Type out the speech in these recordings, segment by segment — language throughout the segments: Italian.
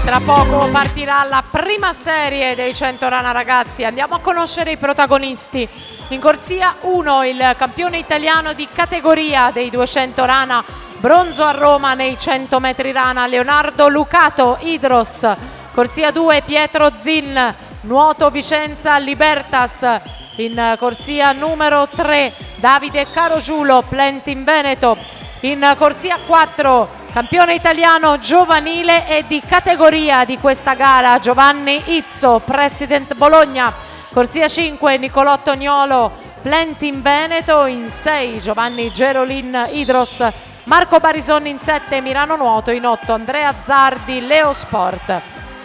Tra poco partirà la prima serie dei 100 rana ragazzi. Andiamo a conoscere i protagonisti. In corsia 1 il campione italiano di categoria dei 200 rana, bronzo a Roma nei 100 metri rana, Leonardo Lucato, Idros. Corsia 2 Pietro Zin, nuoto Vicenza Libertas. In corsia numero 3 Davide Carogiulo, Plentin Veneto. In corsia 4 campione italiano giovanile e di categoria di questa gara, Giovanni Izzo, President Bologna. Corsia 5 Nicolò Toniolo, Plentin Veneto. In 6 Giovanni Gerolin, Idros. Marco Barisoni in 7 Mirano Nuoto. In 8 Andrea Zardi, Leo Sport.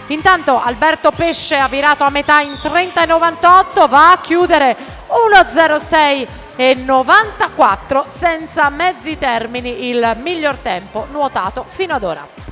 Intanto Alberto Pesce ha virato a metà in 30,98, va a chiudere 1,06,94 senza mezzi termini, il miglior tempo nuotato fino ad ora.